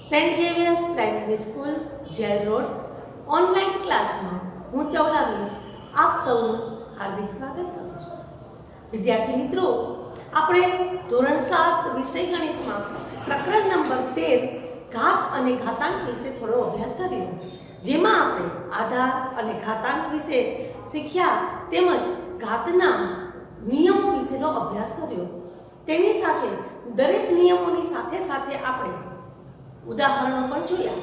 Saint Xavier's primary school Jail Road online ક્લાસમાં હું ચૌલા miss આપ સૌનું હાર્દિક સ્વાગત કરું છું. વિદ્યાર્થી મિત્રો, આપણે ધોરણ 7 વિષય ગણિતમાં પ્રકરણ નંબર 13 ઘાત અને ઘાતાંક વિશે થોડો અભ્યાસ કર્યો, જેમાં આપણે આધાર અને ઘાતાંક વિશે શીખ્યા તેમજ ઘાતના નિયમો વિશેનો અભ્યાસ કર્યો. તેની સાથે દરેક નિયમોની સાથે સાથે આપણે ઉદાહરણો પણ જોયા.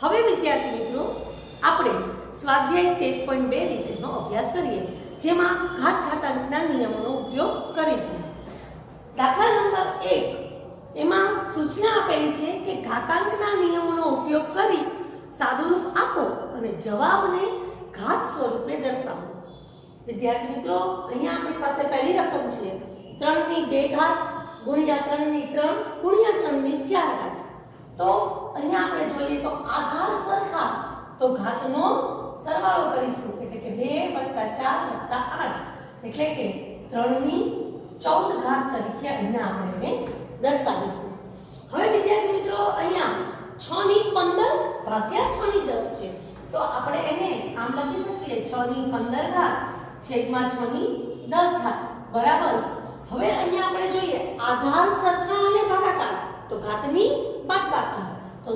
હવે વિદ્યાર્થી મિત્રો, આપણે સ્વાધ્યાય 13.2 વિશેનો અભ્યાસ કરીએ, જેમાં ઘાત ઘાતાંકના નિયમોનો ઉપયોગ કરીશું. દાખલા નંબર 1 એમાં સૂચના આપેલી છે કે ઘાતાંકના નિયમોનો ઉપયોગ કરી સાદુરૂપ આપો અને જવાબને ઘાત સ્વરૂપે દર્શાવો. વિદ્યાર્થી મિત્રો, અહીંયા આપણી પાસે પહેલી રકમ છે 3 ની 2 ઘાત ગુણ્યા 3 ની 3 ગુણ્યા 3 ની 4 ઘાત. તો અહીંયા આપણે જોઈએ તો આધાર સરખા તો ઘાતનો સરવાળો કરીશું, એટલે કે 2 + 4 + 8 એટલે કે 3 ની 14 ઘાત તરીકે અહીંયા આપણે એને દર્શાવીશું. હવે વિદ્યાર્થી મિત્રો, અહીંયા 6 ની 15 ભાગ્યા 6 ની 10 છે, તો આપણે એને આમ લખી શકીએ 6 ની 15 ઘાત છેદમાં 6 ની 10 ઘાત બરાબર. હવે અહીંયા આપણે જોઈએ આધાર સરખા અને ભાગાકાર તો ઘાતની બાદબાકી, તો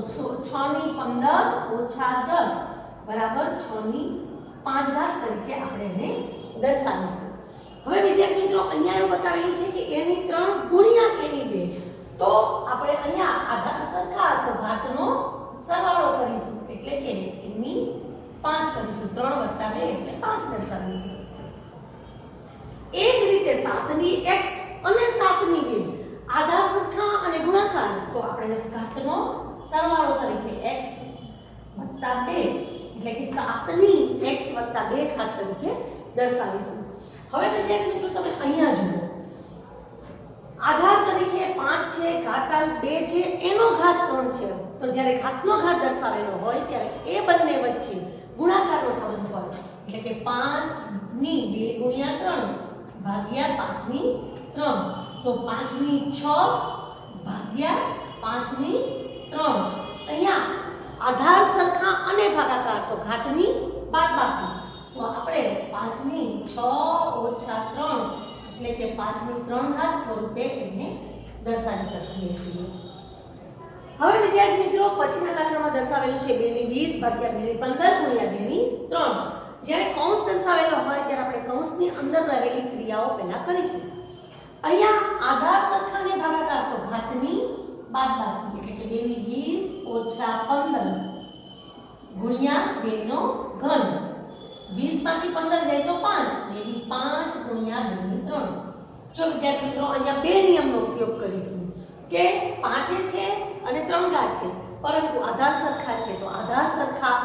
6 ની 15 ઓછા 10 બરાબર 6 ની 5 ઘાત તરીકે આપણે એને દર્શાવીશું. હવે વિદ્યાર્થી મિત્રો, અહીંયા એવું બતાવેલું છે કે a ની 3 ગુણ્યા a ની 2, તો આપણે અહીંયા આધાર સરખા તો ઘાતનો સરવાળો કરીશું, એટલે કે a ની 5 કરીશું, 3 + 2 એટલે 5 દર્શાવીશું. એ જ રીતે 7 ની x અને 7 ની 2 આધાર સરખા અને ગુણાકાર તો આપણે ઘાતનો સરવાળો તરીકે x + 2 એટલે કે 7 ની x + 2 ઘાત તરીકે દર્શાવીશું. હવે વિદ્યાર્થી મિત્રો, તમે અહીંયા જુઓ આધાર તરીકે 5 છે, ઘાતાંક 2 છે, એનો ઘાત 3 છે. તો જ્યારે ઘાતનો ઘાત દર્શાવેલો હોય ત્યારે એ બંને વચ્ચે ગુણાકારનો સંબંધ હોય, એટલે કે 5 ની 2 ગુણ્યા 3 ભાગ્યા 5 ની 3, તો 5 ની 6 ભાગ્યા 5 ની 3. અહીંયા આધાર સરખા અને ભાગાકાર તો ઘાતની બાદબાકી, તો આપણે 5 ની 6 ઓછા 3 એટલે કે 5 ની 3 ઘાત સ્વરૂપે એને દર્શાવી શકીએ છીએ. હવે વિદ્યાર્થી મિત્રો, પછીના દાખલામાં દર્શાવેલું છે 2 ની 20 ભાગ્યા 2 ની 15 ગુણ્યા 2 ની 3. જ્યારે કૌંસ દર્શાવેલો હોય ત્યારે આપણે કૌંસની અંદર રહેલી ક્રિયાઓ પહેલા કરીશું. અહીંયા આધાર સરખા અને ભાગાકાર તો ઘાતની બાદબાકી, એટલે કે 2 ની 20 ઓછા 15 ગુણ્યા 2 નો ઘન. 20 માંથી 15 જાય તો 5, 2 ની 5 ગુણ્યા 2 ની 3. જો વિદ્યાર્થી મિત્રો, અહીંયા બે નિયમનો ઉપયોગ કરીશું કે 5 છે અને 3 ઘાત છે, પરંતુ આધાર સરખા છે તો આધાર સરખા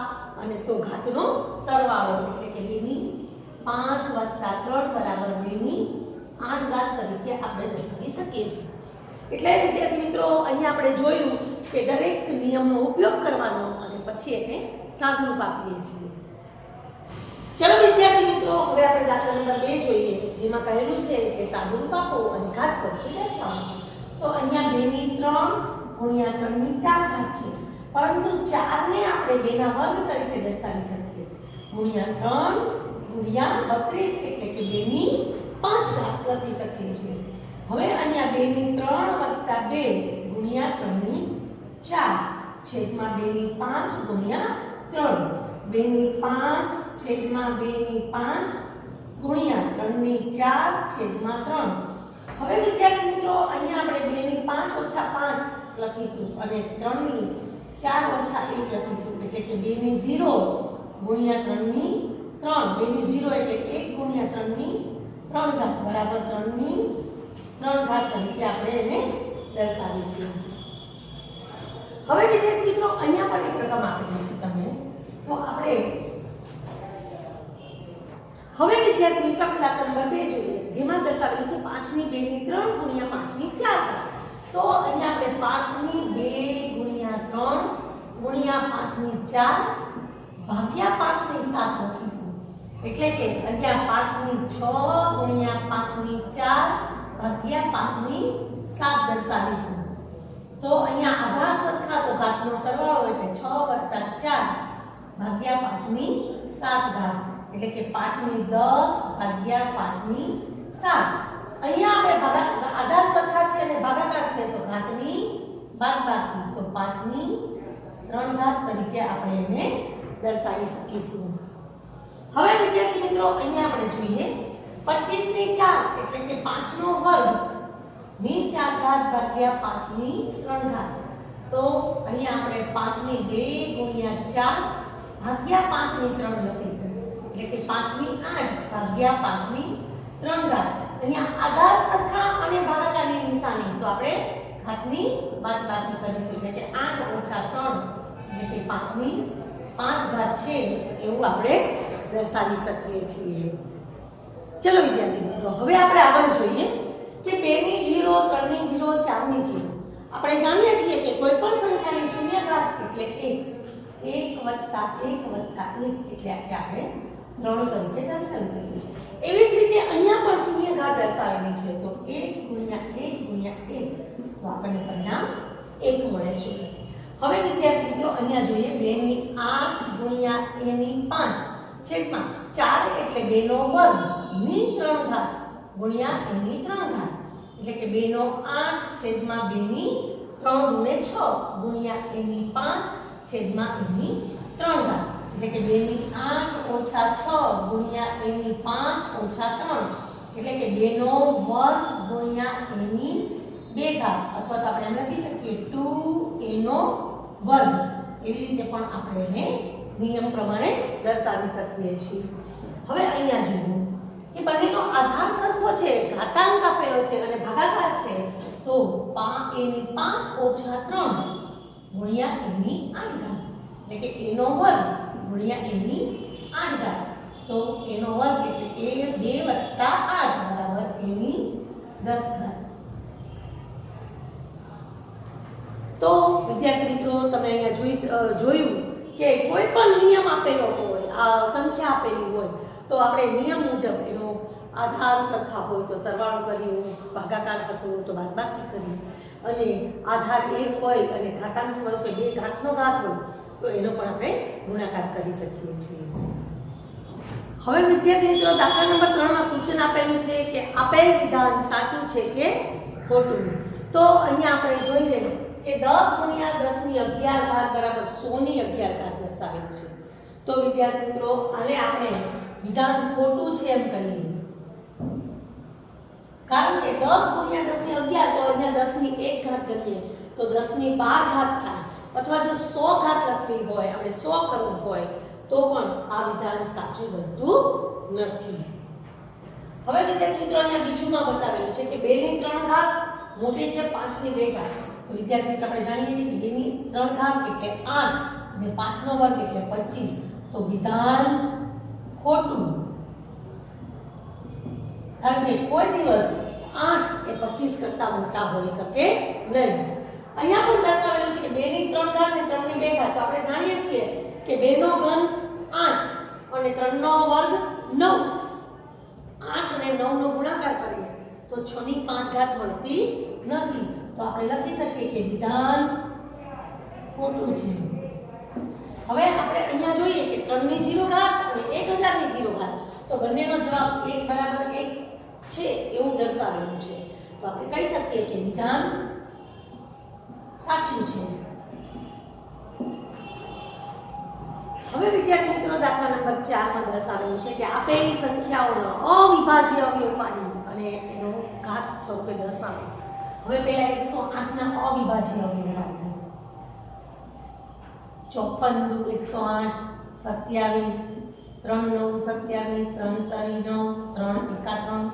અને તો ઘાતનો સરવાળો, એટલે કે 2 ની 5 + 3 બરાબર 2 ની 8 ઘાત તરીકે આપણે દર્શાવી શકીએ છીએ. એટલે વિદ્યાર્થી મિત્રો, અહીંયા આપણે જોયું કે દરેક નિયમનો ઉપયોગ કરવાનો અને પછી એને સાદુરૂપ આપીએ છીએ. ચલો વિદ્યાર્થી મિત્રો, હવે આપણે દાખલા નંબર 2 જોઈએ, જેમાં કહેલું છે કે સાદુરૂપ આપો અને ઘાત સ્વરૂપે દર્શાવો. તો અહીંયા 2 ની 3 ગુણ્યા 3 ની 4 ઘાત છે, પરંતુ 4 ને આપણે 2 ના વર્ગ તરીકે દર્શાવી શકીએ, ગુણ્યા 3 ગુણ્યા 32 એટલે કે 2 ની 5 ઘાત લખી શકીએ છીએ. હવે અહીંયા 2 ની 3 + 2 ગુણ્યા 3 ની 4 છેદમાં 2 ની 5 ગુણ્યા 3, 2 ની 5 છેદમાં 2 ની 5 ગુણ્યા 3 ની 4 છેદમાં 3. હવે વિદ્યાર્થી મિત્રો, અહીંયા આપણે 2 ની 5 ઓછા 5 લખીશું અને 3 ની 4 ઓછા 1 લખીશું, એટલે કે 2 ની 0 ગુણ્યા 3 ની 3, 2 ની 0 એટલે 1 ગુણ્યા 3 ની 3 ઘાત બરાબર 3 ની 3 ઘાત તરીકે આપણે એને દર્શાવીશું. હવે વિદ્યાર્થી મિત્રો, અહીંયા પણ એક રકમ આપેલી છે તમને, તો આપણે હવે વિદ્યાર્થી મિત્રો આપણે દાખલા નંબર 2 જોઈએ, જેમાં દર્શાવેલું છે 5 ની 2 ની 3 ગુણ્યા 5 ની 4 ઘાત. તો અહીંયા આપણે 5 ની 2 ગુણ્યા 3 ગુણ્યા 5 ની 4 ભાગ્યા 5 ની 7 લખીશું, એટલે કે અહીંયા 5 ની 6 ગુણ્યા 5 ની 4 ભાગ્યા 5 ની 7 દર્શાવીશું. તો અહીંયા આધાર સરખા તો ઘાતનો સરવાળો એટલે 6 + 4 ભાગ્યા 5 ની 7 ઘાત એટલે કે 5 ની 10 ભાગ્યા 5 ની 7. અહીંયા આપણે આધાર સરખા છે અને ભાગાકાર છે તો ઘાતની બાદબાકી તો 5 ની 3 ઘાત તરીકે આપણે એને દર્શાવી શકીશું. હવે વિદ્યાર્થી મિત્રો અહીંયા આપણે જોઈએ 25 ની 4 એટલે કે 5 નો વર્ગ ની 4 ઘાત ભાગ્યા 5 ની 3 ઘાત. તો અહીંયા આપણે 5 ની 2 * 4 ભાગ્યા 5 ની 3 લખીશું એટલે કે 5 ની 8 ભાગ્યા 5 ની 3 ઘાત. અહીંયા આધાર સરખા અને ભાગાકારની નિશાની તો આપણે ઘાતની બાદબાકી કરીશું એટલે કે 8 - 3 એટલે કે 5 ની 5 ઘાત છે એવું આપણે દર્શાવી શકીએ છીએ. ચલો વિદ્યાર્થી મિત્રો હવે આપણે આગળ જોઈએ કે 2 ની 0 3 ની 0 4 ની 0. આપણે જાણીએ છીએ કે કોઈ પણ સંખ્યાની શૂન્ય ઘાત એટલે 1 1 + 1 + 1 એટલે આપણે 3 તરીકે દર્શાવી શકીએ છીએ. એવી જ રીતે અહીંયા પણ શૂન્ય ઘાત દર્શાવેલી છે તો 1 * 1 * 1 તો આપણને પરિણામ 1 મળે છે. હવે વિદ્યાર્થી મિત્રો અહીંયા જોઈએ 2 ની 8 * a ની 5 છેદમાં 4 એટલે 2 નો વર્ગ ની 3 ઘાત ગુણ્યા a ની 3 ઘાત એટલે કે 2 નો 8 છેદમાં 2 ની 3 * 6 ગુણ્યા a ની 5 છેદમાં a ની 3 ઘાત એટલે કે 2 ની 8 - 6 ગુણ્યા a ની 5 - 3 એટલે કે 2 નો વર્ગ ગુણ્યા a ની 2 ઘાત અથવા તો આપણે એમ લખી શકીએ 2a નો વર્ગ. એવી રીતે પણ આપણે એને નિયમ પ્રમાણે દર્શાવી શકીએ છીએ. હવે અહીંયા જુઓ કે બંનેનો આધાર સરખો છે, ઘાતાંક આપેલો છે અને ભાગાકાર છે તો a ની 5 - 3 ગુણ્યા a ની 8 ઘાત એટલે કે a નો વર્ગ ગુણ્યા a ની 8 ઘાત. તો a નો વર્ગ એટલે a 2 + 8 બરાબર a ની 10 ઘાત. તો વિદ્યાર્થી મિત્રો તમે અહીંયા જોયું કે કોઈ પણ નિયમ આપેલો હોય, આ સંખ્યા આપેલી હોય તો આપણે નિયમ મુજબ એનો આધાર સરખા હોય તો સરવાળો કરીએ, ભાગાકાર હતો તો બાદબાકી કરી, અને આધાર 1 હોય અને ઘાતાંક સ્વરૂપે 2 ઘાતનો ઘાત હોય તો એનો પણ આપણે ગુણાકાર કરી શકીએ છીએ. હવે વિદ્યાર્થી મિત્રો દાખલા નંબર 3 માં સૂચન આપેલું છે કે આપેલ વિધાન સાચું છે કે ખોટું. તો અહીંયા આપણે જોઈ લઈએ કે 10 * 10 ની 11 ઘાત બરાબર 100 ની 11 ઘાત દર્શાવેલું છે. તો વિદ્યાર્થી મિત્રો આને આપણે વિધાન ખોટું છે એમ કહીએ, કારણ કે 10 * 10 ની 11 તો અહીંયા 10 ની 1 ઘાત ગણીએ તો 10 ની 12 ઘાત થાય, અથવા જો 100 ઘાત લખવી હોય, આપણે 100 કરવું હોય તો પણ આ વિધાન સાચું બનતું નથી. હવે વિદ્યાર્થી મિત્રો અહીંયા બીજુંમાં બતાવેલું છે કે 2 ની 3 ઘાત મોટી છે 5 ની 2 ઘાત. તો વિદ્યાર્થી મિત્રો આપણે જાણીએ છીએ કે 2 ની 3 ઘાત એટલે 8 અને 5 નો વર્ગ એટલે 25. તો વિધાન ખોટું, કારણ કે કોઈ દિવસ 8 એ 25 કરતા મોટા હોઈ શકે નહીં. અહીંયા પણ દર્શાવેલું છે કે 2 ની 3 ઘાત અને 3 ની 2 ઘાત. તો આપણે જાણીએ છીએ કે 2 નો ઘન 8 અને 3 નો વર્ગ 9. 8 અને 9 નો ગુણાકાર કરીએ તો 6 ની 5 ઘાત મળતી નથી. તો આપણે લખી શકીએ કે વિધાન ખોટું છે. હવે આપણે અહીંયા જોઈએ કે 3 ની 0 ઘાત અને 1000 ની 0 ઘાત તો બંનેનો જવાબ 1 બરાબર 1 છે એવું દર્શાવેલું છે. તો આપણે કહી શકીએ કે વિધાન સાચું છે. હવે વિદ્યાર્થી મિત્રો દાખલા નંબર 4 માં દર્શાવેલું છે કે આપેલી સંખ્યાઓનો અવિભાજ્ય અવયવ પાડી અને એનો ઘાત સ્વરૂપે દર્શાવો. હવે પહેલા 108 ના અવિભાજ્ય અવયવ પાડી. 54 * 108 = 27, 3 * 9 = 27, 3 * 3 = 9, 3 * 1 = 3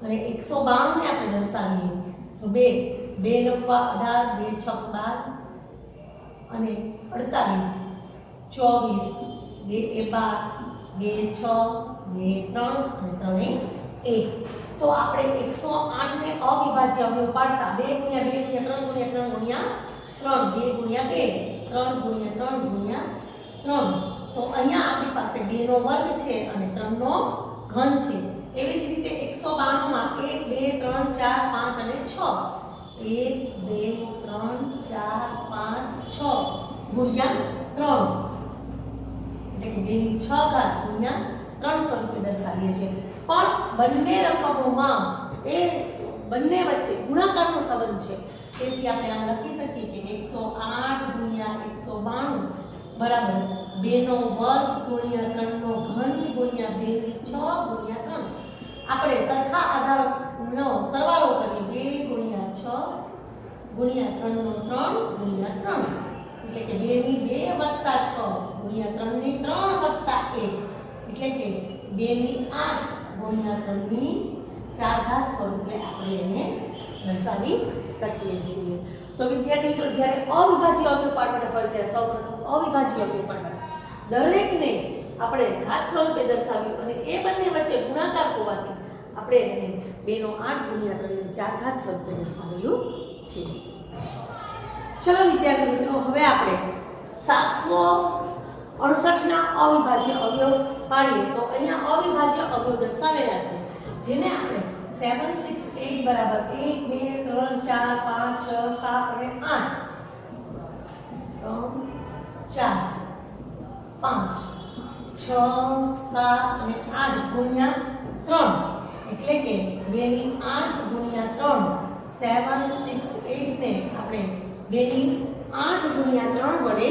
અને 192 ને આપણે દર્શાવીએ તો 2 * 9 = 18, 2 * 6 = 12 અને 48, 24, 2 * 12, 2 * 6, 2 * 3 અને 3 * 1. તો આપણે 108 ને અવિભાજ્ય અવયવ પાડતા 2 * 2 * 3 * 3 * 3 2 * 2 3 * 2 3 * 3. તો અહીંયા આપણી પાસે 2 નો વર્ગ છે અને 3 નો ઘન છે. એવી જ રીતે 192 માં 1 2 3 4 5 અને 6 1 2 3 4 5 6 ગુણ્યા 3 એટલે કે 2 ની 6 ઘાત ગુણ્યા 3 સ્વરૂપે દર્શાવીએ છીએ પણ બંને રકમોમાં એ બંને વચ્ચે ગુણાકારનો સંબંધ છે તેથી આપણે આમ લખી શકીએ કે 108 ગુણ્યા 192 બરાબર 2 નો વર્ગ ગુણ્યા 3 નો ઘન ગુણ્યા 2 ની 6 ગુણ્યા 3 આપણે સરખા આધારનો સરવાળો કરીએ 2 ગુણ્યા 6 ગુણ્યા 3 નો 3 ગુણ્યા 3 એટલે કે 2 ની 2 વત્તા 6 ગુણ્યા 3 ની 3 વત્તા 1 એટલે કે 2 ની 8 ગુણ્યા 3 ની 4 ઘાત સ્વરૂપે આપણે એને દર્શાવી શકીએ છીએ તો વિદ્યાર્થી મિત્રો જ્યારે અવિભાજ્ય અવયવ પાડવાના હોય ત્યારે સૌપ્રથમ અવિભાજ્ય અવયવ પાડવાના દરેકને આપણે ઘાત સ્વરૂપે દર્શાવ્યું અને એ બંને વચ્ચે ગુણાકાર હોવાથી આપણે એને 2 નો 8 ગુણ્યા 3 ની 4 ઘાત સ્વરૂપે દર્શાવેલું છે ચલો વિદ્યાર્થી મિત્રો હવે આપણે 768 ના અવિભાજ્ય અવયવ પાડીએ તો અહીંયા અવિભાજ્ય અવયવ દર્શાવેલા છે જેને આપણે 7 6 8 બરાબર 1 2 3 4 5 6 7 અને 8 3 4 5 6 7 અને 8 ગુણ્યા 3 એટલે કે 2 ની 8 ગુણ્યા 3 7 6 8 ને આપણે 2 ની 8 ગુણ્યા 3 વડે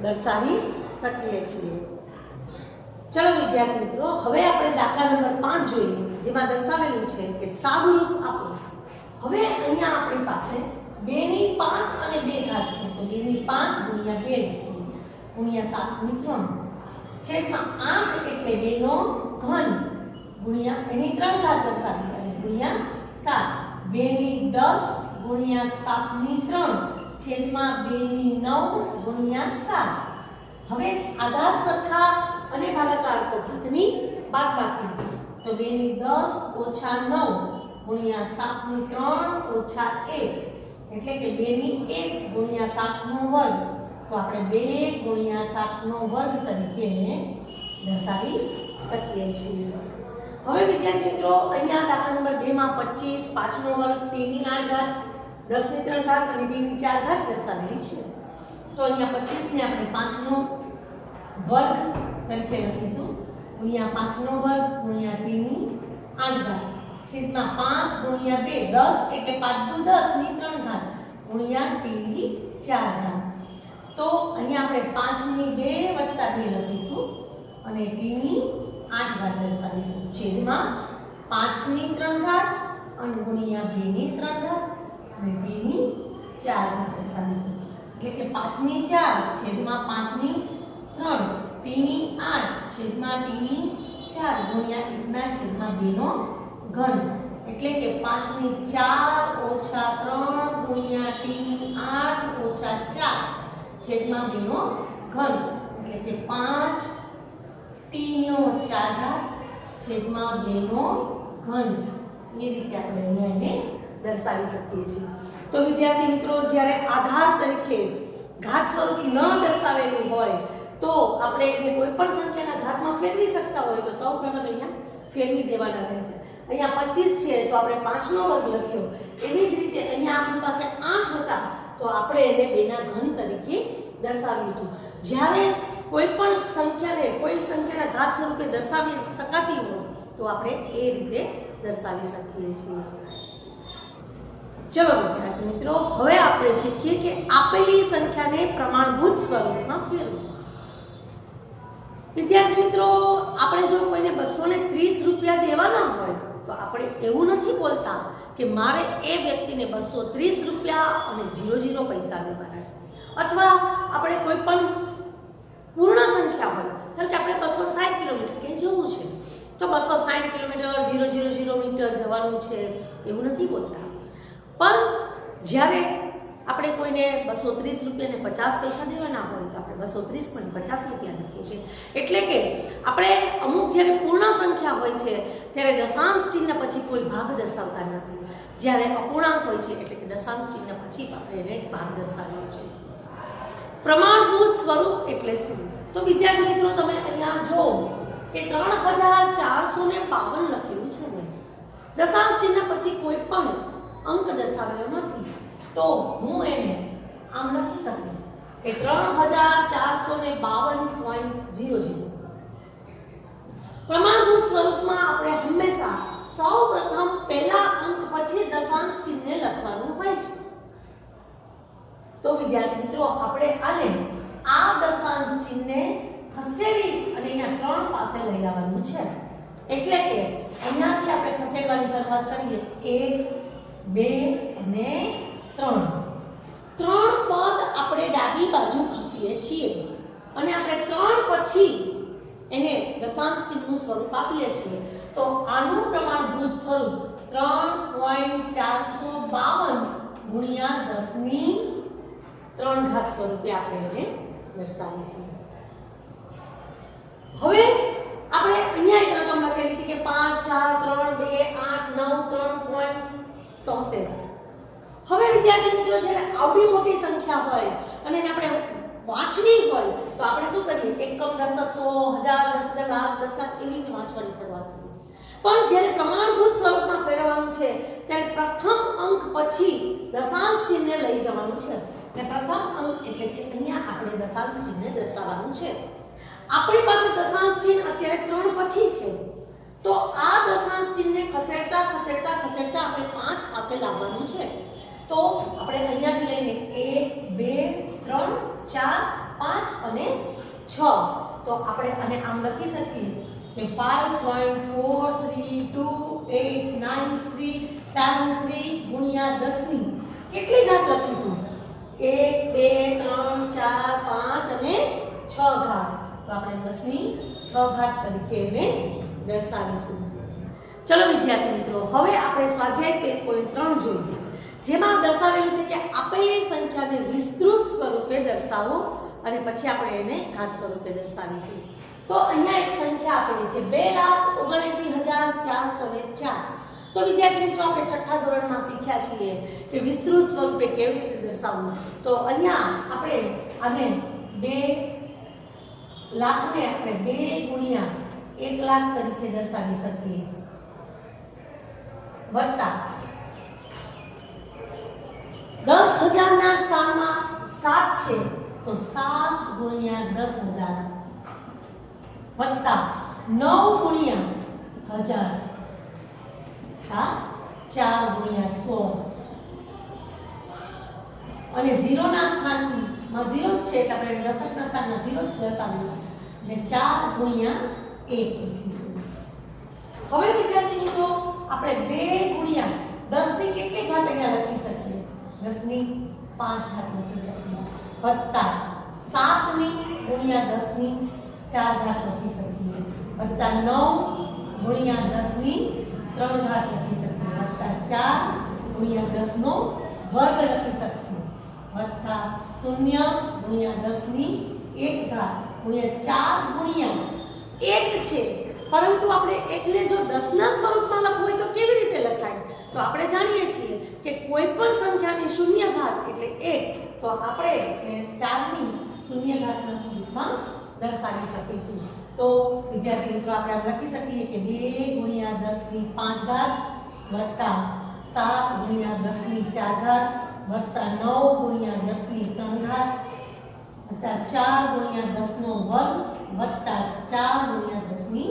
દર્શાવી શકીએ છીએ ચલો વિદ્યાર્થી મિત્રો હવે આપણે દાખલા નંબર 5 જોઈએ જેમાં દર્શાવેલું છે કે સાદુરૂપ આપો હવે અહીંયા આપણી પાસે 2 ની 5 અને 2 ઘાત છે તો 2 ની 5 ગુણ્યા 2 ગુણ્યા 7 ની 3 છેદમાં 8 એટલે 2 નો ઘન ગુણ્યા એની 3 ઘાત દર્શાવી અને ગુણ્યા 7 2 ની 10 ગુણ્યા 7 ની 3 છેદમાં 2 ની 9 ગુણ્યા 7 હવે આધાર સરખા અને ભાગાકાર તો ઘાતની બાદબાકી તો 2 ની 10 ઓછા 9 ગુણ્યા 7 ની 3 ઓછા 1 એટલે કે 2 ની 1 ગુણ્યા 7 નો વર્ગ તો આપણે 2 ગુણ્યા 7 નો વર્ગ તરીકે એને દર્શાવી શકીએ છીએ હવે વિદ્યાર્થી મિત્રો અહીંયા દાખલા નંબર 2 માં 25 5 નો વર્ગ 3 ની 8 ઘાત 10 ની 3 ઘાત અને 2 ની 4 ઘાત દર્શાવેલી છે તો અહીંયા 25 ને આપણે 5 નો વર્ગ તરીકે લખીશું ગુણ્યા 5 નો વર્ગ ગુણ્યા 2 ની 8 ઘાત છેદમાં 5 ગુણ્યા 2 10 એટલે 5 દુ 10 ની 3 ઘાત ગુણ્યા 2 ની 4 ઘાત તો અહીંયા આપણે 5 ની 2 વત્તા 2 લખીશું અને 2 ની 8 ઘાત દર્શાવીશું છેદમાં 5 ની 3 ઘાત અને ગુણ્યા 2 ની 3 ઘાત અને 2 ની 4 ઘાત દર્શાવીશું એટલે કે 5 ની 4 છેદમાં 5 ની 3 t ની 8 છેદમાં t ની 4 ગુણ્યા 1 ના છેદમાં 2 નો ઘન એટલે કે 5 ની 4 ઓછા 3 ગુણ્યા t ની 8 ઓછા 4 છેદમાં 2 નો ઘન એટલે કે 5 t નો 4 ઘાત છેદમાં 2 નો ઘન એ રીતે આપણે અહીંયા એને દર્શાવી શકીએ છીએ તો વિદ્યાર્થી મિત્રો જ્યારે આધાર તરીકે ઘાત સ્વરૂપ ન દર્શાવેલું હોય તો આપણે એને કોઈ પણ સંખ્યાના ઘાતમાં ફેરવી શકતા હોય તો સૌપ્રથમ અહીંયા ફેરવી દેવાના રહેશે અહીંયા 25 છે તો આપણે 5 નો વર્ગ લખ્યો એવી જ રીતે અહીંયા આપણી પાસે 8 હતા તો આપણે એને 2 ના ઘન તરીકે દર્શાવ્યું હતું જ્યારે કોઈ પણ સંખ્યાને કોઈ સંખ્યાના ઘાત સ્વરૂપે દર્શાવી શકાતી હોય તો આપણે એ રીતે દર્શાવી શકીએ છીએ ચલો વિદ્યાર્થી મિત્રો હવે આપણે શીખીએ કે આપેલી સંખ્યાને પ્રમાણભૂત સ્વરૂપમાં ફેરવવું વિદ્યાર્થી મિત્રો આપણે જો કોઈને 230 રૂપિયા દેવાના હોય તો આપણે એવું નથી બોલતા કે મારે એ વ્યક્તિને 230 રૂપિયા અને 00 પૈસા દેવાના છે અથવા આપણે કોઈ પણ પૂર્ણ સંખ્યા હોય ધારો કે આપણે 260 કિલોમીટર કે જવું છે તો 260 કિલોમીટર 000 મીટર જવાનું છે એવું નથી બોલતા પણ જ્યારે આપણે કોઈને 230 રૂપિયાને 50 પૈસા દેવાના હોય તો આપણે 230 પણ 50 રૂપિયા લખીએ છીએ એટલે કે આપણે અમુક જ્યારે પૂર્ણ સંખ્યા હોય છે ત્યારે દશાંશ ચિહ્ન પછી કોઈ ભાગ દર્શાવતા નથી જ્યારે અપૂર્ણાંક હોય છે એટલે કે દશાંશ ચિહ્ન પછી આપણે એને ભાગ દર્શાવીએ છીએ પ્રમાણભૂત સ્વરૂપ એટલે શું તો વિદ્યાર્થી મિત્રો તમે અહીંયા જો કે 3452 લખેલું છે ને દશાંશ ચિહ્ન પછી કોઈ પણ અંક દર્શાવેલો નથી તો હું એને આમ લખી શકું કે 3452.00. પ્રમાણભૂત સ્વરૂપમાં આપણે હંમેશા સૌપ્રથમ પહેલા અંક પછી દશાંશ ચિહ્ન લખવાનું હોય છે. તો વિદ્યાર્થી મિત્રો આપણે આને આ દશાંશ ચિહ્નને ખસેડી અને અહીંયા 3 પાસે લઈ આવવાનું છે. એટલે કે અહીંયાથી આપણે ખસેડવાની શરૂઆત કરીએ 1 2 અને 3. 3 પદ આપણે ડાબી બાજુ ખસીએ છીએ અને આપણે 3 પછી એને દશાંશ ચિહ્નનું સ્વરૂપ આપીએ છીએ. તો આનું પ્રમાણભૂત સ્વરૂપ 3.452 ગુણ્યા 10 સ્વરૂપે આપણે એને દર્શાવીશું. હવે આપણે અહીંયા એક રકમ લખેલી છે કે 5 4 3 2 8 9 3.73. હવે વિદ્યાર્થી મિત્રો જ્યારે આવડી મોટી સંખ્યા હોય અને એને આપણે વાંચવી હોય તો આપણે શું કરીએ? એકમ, દશક, સો, હજાર, 10,000, લાખ, 10 લાખ એવી રીતે વાંચવાની શરૂઆત કરીએ. પણ જ્યારે પ્રમાણભૂત સ્વરૂપમાં ફેરવવાનું છે ત્યારે પ્રથમ અંક પછી દશાંશ ચિહ્ન લઈ જવાનું છે. અને પ્રથમ અંક એટલે કે અહીંયા આપણે દશાંશ ચિહ્ન દર્શાવવાનું છે. આપણી પાસે દશાંશ ચિહ્ન અત્યારે 3 પછી છે. તો આ દશાંશ ચિહ્નને ખસેડતા ખસેડતા ખસેડતા આપણે 5 પાસે લાવવાનું છે. તો આપણે અહીંયાથી લઈને 1 2 3 4 5 અને 6. તો આપણે આને આમ લખી શકીએ કે 5.4328937 ગુણ્યા 10 ની કેટલી ઘાત લખીશું? 1 2 3 4 5 અને 6 ઘાત. તો આપણે 10 ની 6 ઘાત તરીકે એને દર્શાવીશું. ચલો વિદ્યાર્થી મિત્રો, હવે આપણે સ્વાધ્યાય 13.3 જોઈએ, જેમાં દર્શાવેલું છે કે આપેલી સંખ્યાને વિસ્તૃત સ્વરૂપે દર્શાવો અને પછી આપણે એને ઘાત સ્વરૂપે દર્શાવીશું. તો અહીંયા એક સંખ્યા આપેલી છે 2,79,404. તો વિદ્યાર્થી મિત્રો, આપણે છઠ્ઠા ધોરણમાં શીખ્યા છીએ કે વિસ્તૃત સ્વરૂપે કેવી રીતે દર્શાવવું. તો અહીંયા આપણે આને 2 લાખને આપણે 2 ગુણ્યા 1 લાખ તરીકે દર્શાવી શકીએ, વત્તા 10,000 ના સ્થાનમાં 7 છે તો 7 ગુણ્યા 10,000 વત્તા 9 ગુણ્યા 1000 હા 4 ગુણ્યા 100 અને 0 ના સ્થાનમાં 0 છે એટલે આપણે દશકના સ્થાનમાં 0 દર્શાવ્યું છે અને 4 ગુણ્યા 1 લખીશું. હવે વિદ્યાર્થી મિત્રો, આપણે 2 ગુણ્યા 10 ની કેટલી ઘાત અહીંયા લખી શકીએ? 10 ની 5 ઘાત લખી શકીએ, વત્તા 7 ની ગુણ્યા 10 ની 4 ઘાત લખી શકીએ, વત્તા 9 ગુણ્યા 10 ની 3 ઘાત લખી શકીએ, વત્તા 4 ગુણ્યા 10 નો વર્ગ લખી શકીશું, વત્તા 0 ગુણ્યા 10 ની 1 ઘાત ગુણ્યા 4 ગુણ્યા 1 છે. પરંતુ આપણે 1 ને જો 10 ના સ્વરૂપમાં લખવું હોય તો કેવી રીતે લખાય? તો આપણે જાણીએ છીએ કે કોઈ પણ સંખ્યાની શૂન્ય ઘાત એટલે 1, તો આપણે 4 ની શૂન્ય ઘાતના સ્વરૂપમાં દર્શાવી શકીશું. તો વિદ્યાર્થી મિત્રો, આપણે આમ લખી શકીએ કે 2 ગુણ્યા 10 ની 5 ઘાત વત્તા 7 ગુણ્યા 10 ની 4 ઘાત વત્તા 9 ગુણ્યા 10 ની 3 ઘાત વત્તા 4 ગુણ્યા 10 નો વર્ગ વત્તા 4 ગુણ્યા 10 ની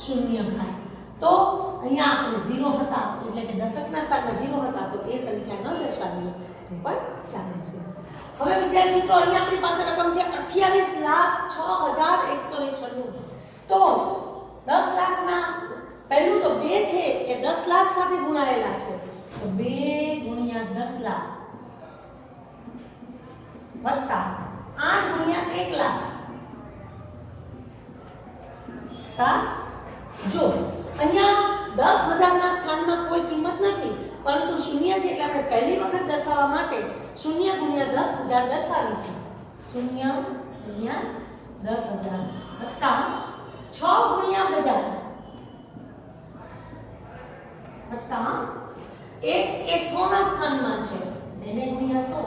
શૂન્ય ઘાત. તો અહીંયા આપણે 0 હતા એટલે કે દશકના સ્થાનમાં 0 હતા તો એ સંખ્યા ન દર્શાવીએ તો પણ ચાલે છે. હવે વિદ્યાર્થી મિત્રો, અહીંયા આપણી પાસે રકમ છે 28,06,196. તો 10 લાખના પહેલું તો 2 છે એ 10 લાખ સાથે ગુણાયેલા છે, તો 2 ગુણ્યા 10 લાખ વત્તા 8 ગુણ્યા 1 લાખ. જો અહીંયા 10,000 ના સ્થાનમાં કોઈ કિંમત નથી, પરંતુ શૂન્ય છે એટલે આપણે પહેલી વખત દર્શાવવા માટે 0 ગુણ્યા 10,000 દર્શાવીશું. 0 ગુણ્યા 10,000 વત્તા 6 ગુણ્યા 1000 વત્તા 1 એ 100 ના સ્થાનમાં છે તેને ગુણ્યા 100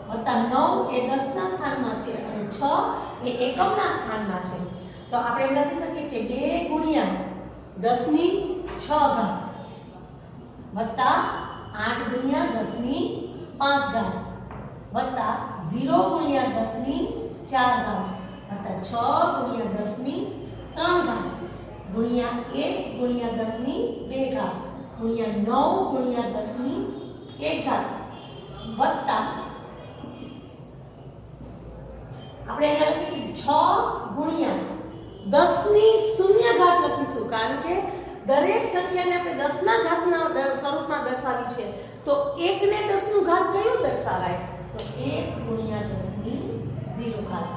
વત્તા 9 એ 10 ના સ્થાનમાં છે અને 6 એ એકમના સ્થાનમાં છે. તો આપણે એમ લખી શકીએ કે 2 ગુણ્યા 10 ની 6 ઘાત વત્તા 8 ગુણ્યા 10 ની 5 ઘાત વત્તા 0 ગુણ્યા 10 ની 4 ઘાત વત્તા 6 ગુણ્યા 10 ની 3 ઘાત ગુણ્યા 1 ગુણ્યા 10 ની 2 ઘાત ગુણ્યા 9 ગુણ્યા 10 ની 1 ઘાત વત્તા આપણે અહીંયા લખીશું 6 ગુણ્યા 10 ની 0 ઘાત લખીશું કારણ કે દરેક સંખ્યાને આપણે 10 ના ઘાતના સ્વરૂપમાં દર્શાવી છે તો 1 ને 10 નું ઘાત કયું દર્શાવાય તો 1 ગુણ્યા 10 ની 0 ઘાત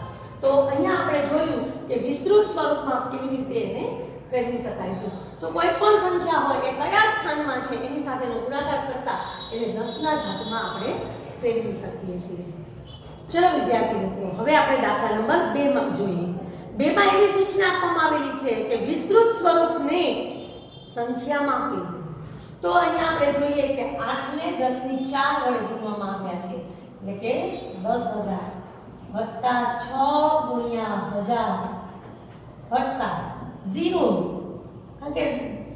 તો અહીંયા આપણે જોયું કે વિસ્તૃત સ્વરૂપમાં કેવી રીતે એને ફેરવી શકાય છે તો કોઈ પણ સંખ્યા હોય એ કયા સ્થાનમાં છે એની સાથેનો ગુણાકાર કરતા એને 10 ના ઘાતમાં આપણે ફેરવી શકીએ છીએ ચલો વિદ્યાર્થી મિત્રો હવે આપણે દાખલા નંબર 2 માં જોઈએ 2 માં એવી સૂચના આપવામાં આવેલી છે કે વિસ્તૃત સ્વરૂપને સંખ્યામાં ફેરવો તો અહીંયા આપણે જોઈએ કે 8 ને 10 ની 4 વડે ગુણવામાં આવ્યા છે એટલે કે 10000 વત્તા 6 ગુણ્યા 1000 વત્તા 0 કારણ કે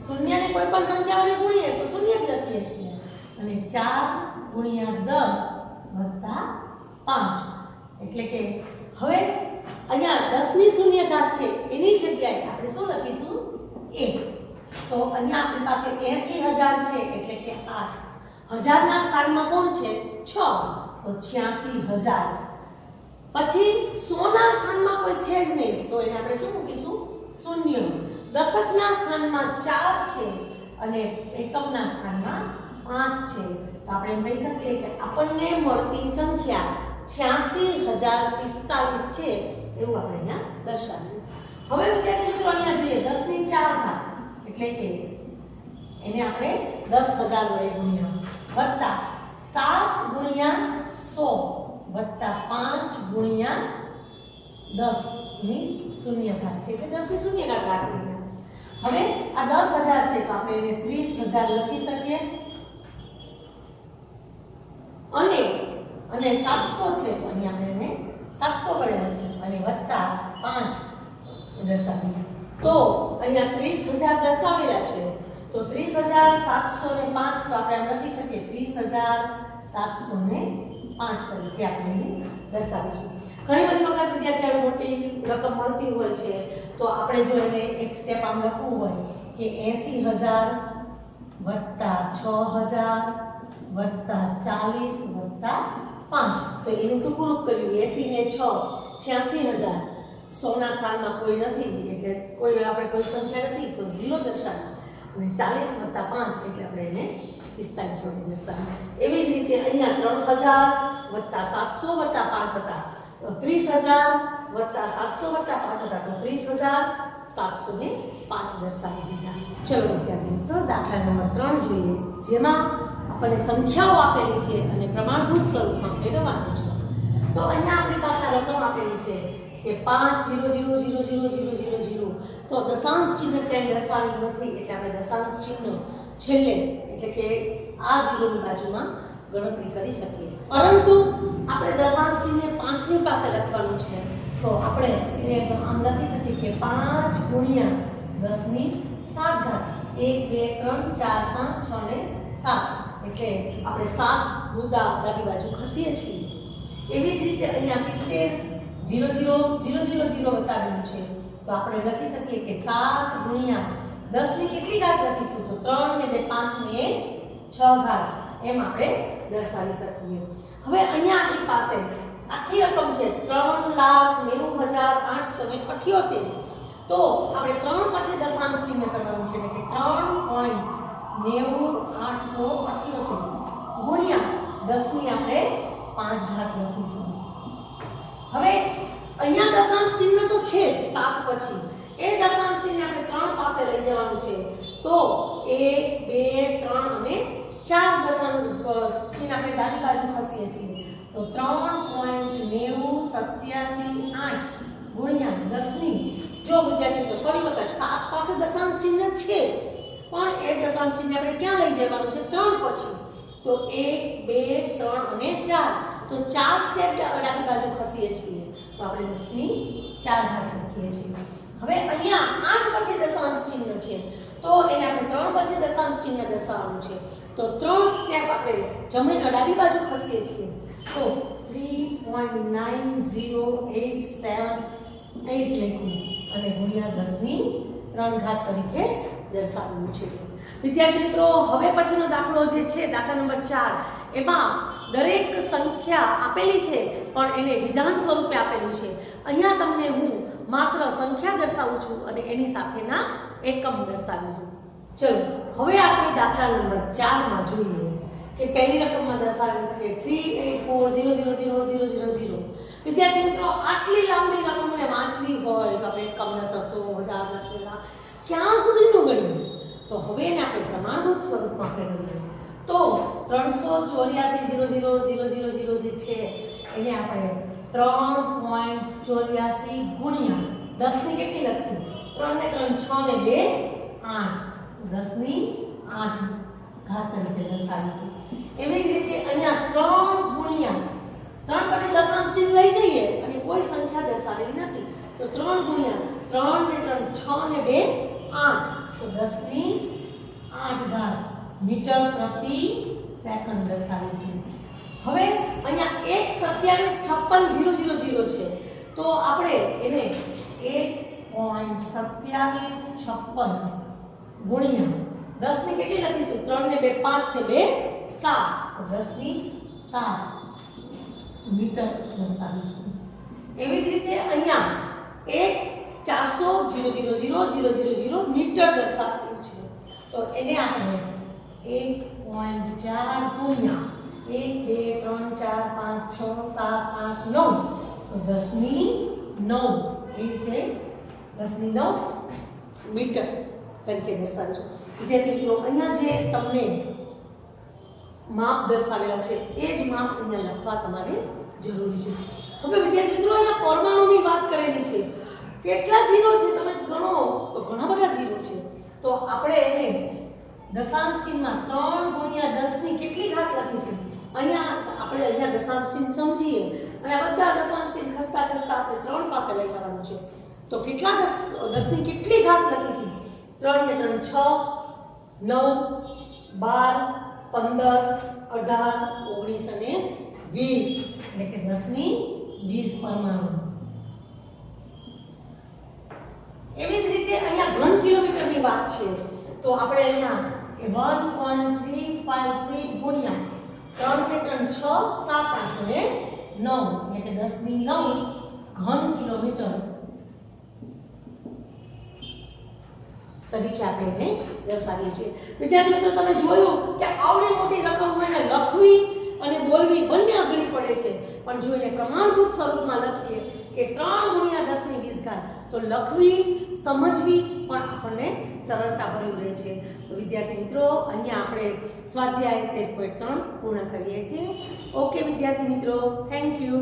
શૂન્યને કોઈ પણ સંખ્યા વડે ગુણીએ તો શૂન્ય જ લખીએ છીએ અને 4 ગુણ્યા 10 વત્તા 5 એટલે કે હવે અહીંયા 10 ની શૂન્ય ઘાત છે એની જગ્યાએ આપણે શું લખીશું 1 તો અહીંયા આપણી પાસે 80000 છે એટલે કે 8 1000 ના સ્થાનમાં કોણ છે 6 તો 86000 પછી 100 ના સ્થાનમાં કોઈ છે જ નહીં તો એને આપણે શું મૂકીશું શૂન્ય દશક ના સ્થાનમાં 4 છે અને એકમના સ્થાનમાં 5 છે તો આપણે એમ કહી શકીએ કે આપણને મળતી સંખ્યા 86045 છે એવું આપણે અહીંયા દર્શાવ્યું હવે વિદ્યાર્થી મિત્રો અહીંયા જોઈએ 10 ની 4 ઘાત એટલે કે એને આપણે 10000 વડે ગુણ્યા વત્તા 7 ગુણ્યા 100 વત્તા 5 ગુણ્યા 10 ની શૂન્ય ઘાત છે એટલે 10 ની શૂન્ય ઘાત રાખવી હવે આ 10000 છે તો આપણે એને 30000 લખી શકીએ અને 700 છે તો અહીંયા આપણે એને 700 વડે લખીએ અને વત્તા 5 દર્શાવીએ તો અહીંયા 30000 દર્શાવેલા છે તો 30705 તો આપણે આમ લખી શકીએ 30705 તરીકે આપણે એને દર્શાવીશું ઘણી બધી વખત વિદ્યાર્થીઓને મોટી રકમ મળતી હોય છે તો આપણે જો એને એક સ્ટેપ આમ લખવું હોય કે 80000 વત્તા 6000 વત્તા 40 વત્તા 5 તો એનું ટૂંકું રૂપ કર્યું 80 ને 6 86000 100 ના સ્થાનમાં કોઈ નથી એટલે કોઈ આપણે કોઈ સંખ્યા નથી તો 0 દર્શાવી અને 40 વત્તા 5 એટલે આપણે એને 45 વડે દર્શાવી એવી જ રીતે અહીંયા 3000 વત્તા 700 વત્તા 5 હતા તો 30000 વત્તા 700 વત્તા 5 હતા તો 30705 દર્શાવી દીધા ચલો વિદ્યાર્થી મિત્રો દાખલા નંબર 3 જોઈએ જેમાં આપણને સંખ્યાઓ આપેલી છે અને પ્રમાણભૂત સ્વરૂપમાં ફેરવવાનું છે તો અહીંયા આપણી પાસે રકમ આપેલી છે કે 500000000 તો દશાંશ ચિહ્ન ક્યાંય દર્શાવેલું નથી એટલે આપણે દશાંશ ચિહ્ન છેલ્લે એટલે કે આ 0 ની બાજુમાં ગણતરી કરી શકીએ પરંતુ આપણે દશાંશ ચિહ્ન 5 ની પાસે લખવાનું છે તો આપણે એને આમ લખી શકીએ કે 5 ગુણ્યા 10 ની 7 ઘાત 1 2 3 4 5 6 ને 7 એટલે આપણે 7 મુદ્દા ડાબી બાજુ ખસીએ છીએ એવી જ રીતે અહીંયા 70 00000 બતાવેલું છે તો આપણે લખી શકીએ કે 7 ગુણ્યા 10 ની કેટલી ઘાત લખીશું તો 3 ને 2 5 ને 6 ઘાત એમ આપણે દર્શાવી શકીએ હવે અહીંયા આપણી પાસે આખી રકમ છે 3,90,878 તો આપણે 3 પછી દશાંશ ચિહ્ન કરવાનું છે એટલે કે 3.90878 ગુણ્યા 10 ની આપણે 5 ઘાત લખીશું હવે અહીંયા દશાંશ ચિહ્ન તો છે જ 7 પછી એ દશાંશ ચિહ્ન આપણે 3 પાસે લઈ જવાનું છે તો 1 2 3 અને 4 દશાંશ ચિહ્ન આપણે ડાબી બાજુ ખસીએ છીએ તો 3.90788 ગુણ્યા 10 ની જો વિદ્યાર્થી તો ફરી વખત 7 પાસે દશાંશ ચિહ્ન છે પણ એ દશાંશ ચિહ્ન આપણે ક્યાં લઈ જવાનું છે 3 પછી તો 1 2 3 અને 4 તો 4 સ્ટેપ ડાબી બાજુ ખસીએ છીએ તો આપણે 10 ની 4 ઘાત લખીએ છીએ હવે અહીંયા 8 પછી દશાંશ ચિહ્ન છે તો એને આપણે 3 પછી દશાંશ ચિહ્ન દર્શાવવાનું છે તો 3 સ્ટેપ આપણે જમણી ડાબી બાજુ ખસીએ છીએ તો 3 3.90878 લખ્યું અને ગુણ્યા 10 ની 3 ઘાત તરીકે દર્શાવ્યું છે. વિદ્યાર્થી મિત્રો, હવે પછીનો દાખલો જે છે દાખલા નંબર 4, એમાં દરેક સંખ્યા આપેલી છે પણ એને વિધાન સ્વરૂપે આપેલું છે. અહીંયા તમને હું માત્ર સંખ્યા દર્શાવું છું અને એની સાથેના એકમ દર્શાવું છું. ચલો હવે આપણે દાખલા નંબર 4 માં જોઈએ કે પહેલી રકમમાં દર્શાવેલ છે 3840000000. વિદ્યાર્થી મિત્રો, આટલી લાંબી રકમને વાંચવી હોય તો આપણે એકમ દશક 1000 10,000 ક્યાં સુધીનું ગણ્યું? તો હવે એને આપણે પ્રમાણભૂત સ્વરૂપમાં ફેરવીએ તો 384,000,000 જે છે એને આપણે 3.84 ગુણ્યા 10 ની કેટલી લખશું? 3 ને 3 6 ને 2 8, 10 ની 8 ઘાત તરીકે દર્શાવીશું. એવી જ રીતે અહીંયા 3 ગુણ્યા 3 પછી દશાંશ ચિહ્ન લઈ જઈએ અને કોઈ સંખ્યા દર્શાવેલી નથી તો 3 ગુણ્યા 3 ને 3 6 ને 2 8, તો 10 ની 8 ઘાત મીટર પ્રતિ સેકન્ડ દર્શાવીશું. હવે અહીંયા 1.2756,000 છે તો આપણે એને 1.2756 ગુણ્યા 10 ની કેટલી લખીશું? 3 ને 2 5 ને 2 7, તો 10 ની 7 મીટર દર્શાવીશું. એવી જ રીતે અહીંયા 1.400,000,000 મીટર દર્શાવ્યું છે તો એને આપણે 1.4 ગુણ્યા 1 2 3 4 5 6 7 8 9, તો 10 ની 9 એ રીતે 10 ની 9 મીટર તરીકે દર્શાવીશું. વિદ્યાર્થી મિત્રો, અહીંયા જે તમને માપ દર્શાવેલા છે એ જ માપ અહીંયા લખવા તમારે જરૂરી છે. હવે વિદ્યાર્થી મિત્રો, અહીંયા પરમાણુની વાત કરેલી છે. કેટલા ઝીરો છે તમે ગણો તો ઘણા બધા ઝીરો છે. તો આપણે એને દશાંશ ચિહ્નમાં 3 ગુણ્યા 10 ની કેટલી ઘાત લખીશું? અહીંયા દશાંશ ચિહ્ન સમજીએ અને આ બધા દશાંશ ચિહ્ન ખસતા ખસતા આપણે 3 પાસે લઈ આવવાનું છે. તો કેટલા 10 ની કેટલી ઘાત લખીશું? 3 ને 3 6, 9, 12, 15, 18, 19 અને 20, એટલે કે 10 ની 20 પરમાણુ. એવી જ રીતે અહીંયા ઘન કિલોમીટરની વાત છે તો આપણે અહીંયા 1.353 ગુણ્યા 3 ને 3 6 7 8 અને 9, એટલે કે 10 ની 9 ઘન કિલોમીટર તરીકે આપણે એને દર્શાવીએ છીએ. વિદ્યાર્થી મિત્રો, તમે જોયું કે આવડી મોટી રકમ મને લખવી અને બોલવી બંને અઘરી પડે છે, પણ જો એને પ્રમાણભૂત સ્વરૂપમાં લખીએ કે 3 ગુણ્યા 10 ની 20 ઘાત તો લખવી સમજવી પણ આપણને સરળતાભર્યું રહે છે. તો વિદ્યાર્થી મિત્રો, અહીંયા આપણે સ્વાધ્યાય 13.3 પૂર્ણ કરીએ છીએ. ઓકે વિદ્યાર્થી મિત્રો, થેન્ક યુ.